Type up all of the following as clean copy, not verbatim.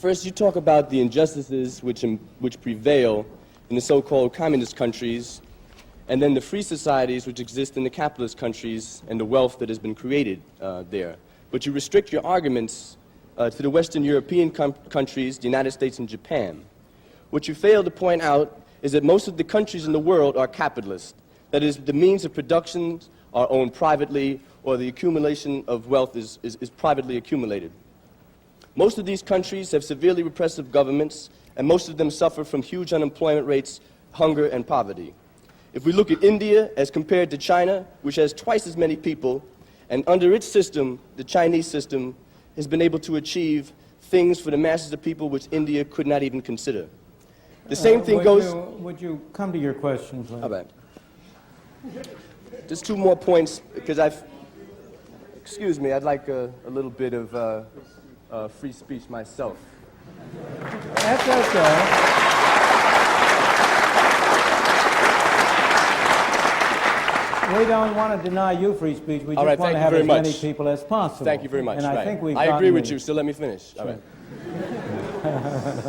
First, you talk about the injustices which prevail in the so-called communist countries, and then the free societies which exist in the capitalist countries and the wealth that has been created there. But you restrict your arguments to the Western European countries, the United States and Japan. What you fail to point out is that most of the countries in the world are capitalist. That is, the means of production are owned privately, or the accumulation of wealth is privately accumulated. Most of these countries have severely repressive governments, and most of them suffer from huge unemployment rates, hunger, and poverty. If we look at India as compared to China, which has twice as many people, and under its system, the Chinese system, has been able to achieve things for the masses of people which India could not even consider. The same thing goes... Would you come to your question, please? How about? Just two more points, because excuse me, I'd like a little bit of free speech myself. That's okay. We don't want to deny you free speech. We just want to have as many people as possible. Thank you very much. And I think we've I agree with you, so let me finish. Sure. All right.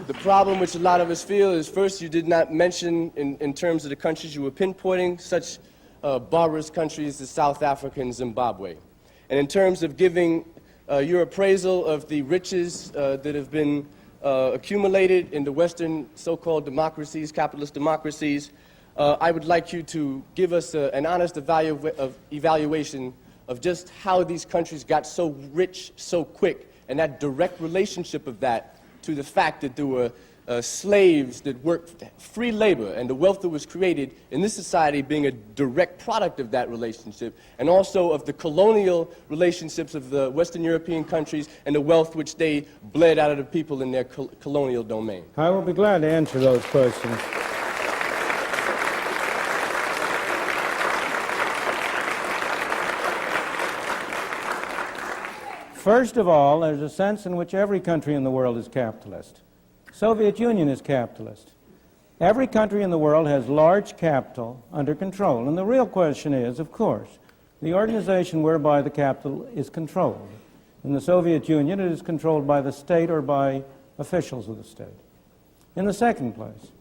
The problem which a lot of us feel is, first, you did not mention, in terms of the countries you were pinpointing, such barbarous countries as South Africa and Zimbabwe. And in terms of giving your appraisal of the riches that have been accumulated in the Western so-called democracies, capitalist democracies, I would like you to give us an honest evaluation of just how these countries got so rich so quick, and that direct relationship of that to the fact that there were slaves that worked free labor, and the wealth that was created in this society being a direct product of that relationship, and also of the colonial relationships of the Western European countries and the wealth which they bled out of the people in their colonial domain. I will be glad to answer those questions. First of all, there's a sense in which every country in the world is capitalist. Soviet Union is capitalist. Every country in the world has large capital under control. And the real question is, of course, the organization whereby the capital is controlled. In the Soviet Union, it is controlled by the state or by officials of the state. In the second place,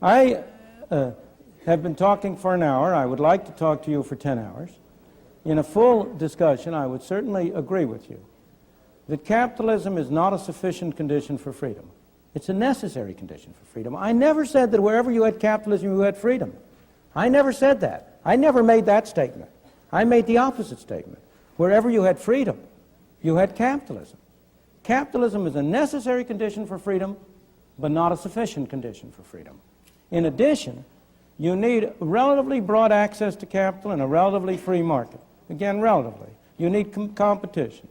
I have been talking for an hour. I would like to talk to you for 10 hours. In a full discussion, I would certainly agree with you that capitalism is not a sufficient condition for freedom. It's a necessary condition for freedom. I never said that wherever you had capitalism, you had freedom. I never said that. I never made that statement. I made the opposite statement. Wherever you had freedom, you had capitalism. Capitalism is a necessary condition for freedom, but not a sufficient condition for freedom. In addition, you need relatively broad access to capital and a relatively free market. Again, relatively. You need competition.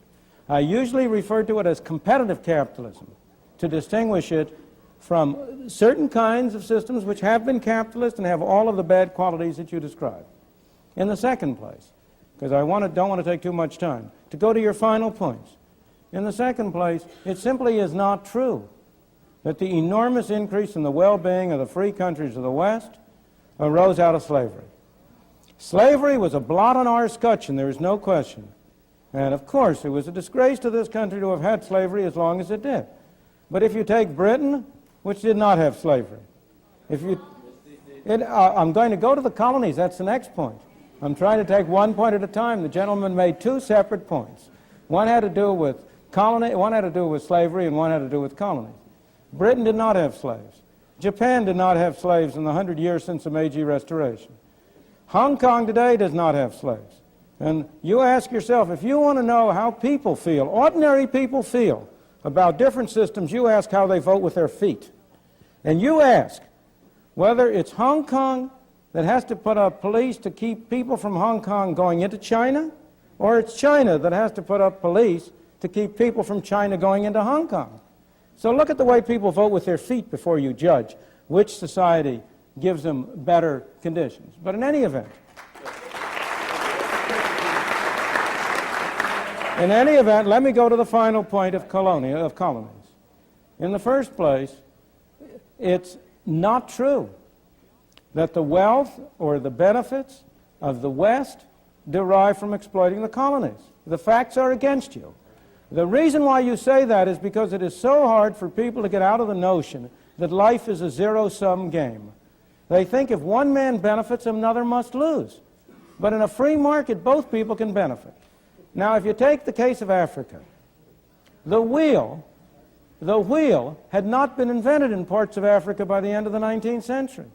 I usually refer to it as competitive capitalism to distinguish it from certain kinds of systems which have been capitalist and have all of the bad qualities that you describe. In the second place, because I don't want to take too much time, to go to your final points. In the second place, it simply is not true that the enormous increase in the well-being of the free countries of the West arose out of slavery. Slavery was a blot on our scutcheon, there is no question. And of course, it was a disgrace to this country to have had slavery as long as it did. But if you take Britain, which did not have slavery, I'm going to go to the colonies, that's the next point. I'm trying to take one point at a time. The gentleman made two separate points. One had to do with slavery, and one had to do with colonies. Britain did not have slaves. Japan did not have slaves in the 100 years since the Meiji Restoration. Hong Kong today does not have slaves. And you ask yourself, if you want to know how people feel, ordinary people feel about different systems, you ask how they vote with their feet. And you ask whether it's Hong Kong that has to put up police to keep people from Hong Kong going into China, or it's China that has to put up police to keep people from China going into Hong Kong. So look at the way people vote with their feet before you judge which society gives them better conditions. But in any event, let me go to the final point of colonies. In the first place, it's not true that the wealth or the benefits of the West derive from exploiting the colonies. The facts are against you. The reason why you say that is because it is so hard for people to get out of the notion that life is a zero-sum game. They think if one man benefits, another must lose. But in a free market, both people can benefit. Now, if you take the case of Africa, the wheel had not been invented in parts of Africa by the end of the 19th century.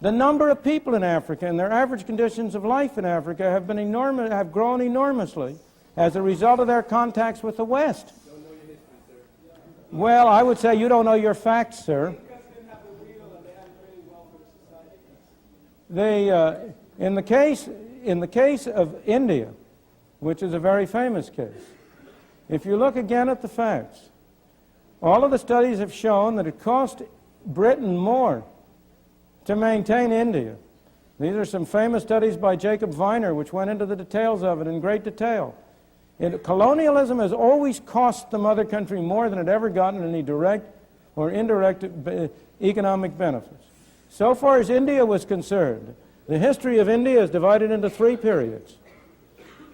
The number of people in Africa and their average conditions of life in Africa have grown enormously as a result of their contacts with the West. Well, I would say you don't know your facts, sir. In the case of India, which is a very famous case, if you look again at the facts, all of the studies have shown that it cost Britain more to maintain India. These are some famous studies by Jacob Viner, which went into the details of it in great detail. Colonialism has always cost the mother country more than it ever gotten any direct or indirect economic benefits. So far as India was concerned, the history of India is divided into three periods.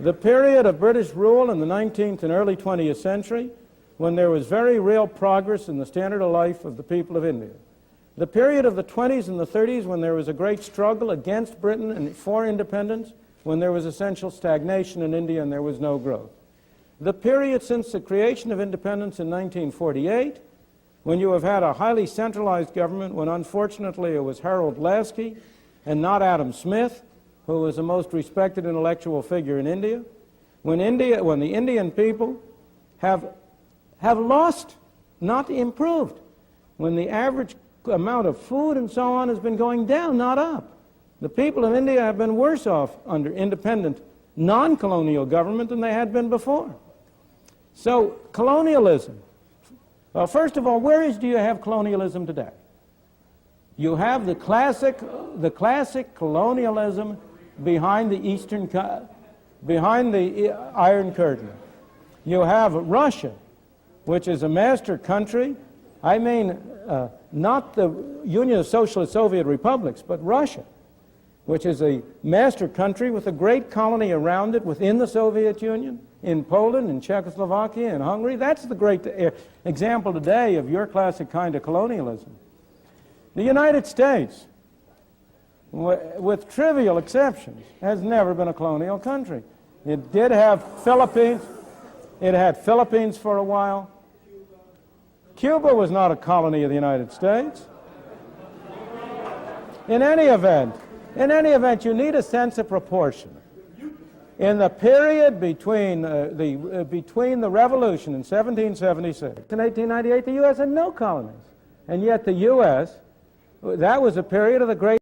The period of British rule in the 19th and early 20th century, when there was very real progress in the standard of life of the people of India. The period of the 20s and the 30s, when there was a great struggle against Britain and for independence, when there was essential stagnation in India and there was no growth. The period since the creation of independence in 1948, when you have had a highly centralized government, when unfortunately it was Harold Lasky and not Adam Smith, who was the most respected intellectual figure in India, when the Indian people have lost, not improved, when the average amount of food and so on has been going down, not up. The people of India have been worse off under independent, non-colonial government than they had been before. So, colonialism. Well, first of all, do you have colonialism today? You have the classic colonialism behind the Iron Curtain. You have Russia, which is a master country. I mean, not the Union of Socialist Soviet Republics, but Russia, which is a master country with a great colony around it within the Soviet Union, in Poland, in Czechoslovakia, in Hungary. That's the great example today of your classic kind of colonialism. The United States, with trivial exceptions, has never been a colonial country. It did have Philippines. It had Philippines for a while. Cuba was not a colony of the United States. In any event, you need a sense of proportion. In the period between the revolution in 1776 and 1898, the U.S. had no colonies. And yet the U.S., that was a period of the great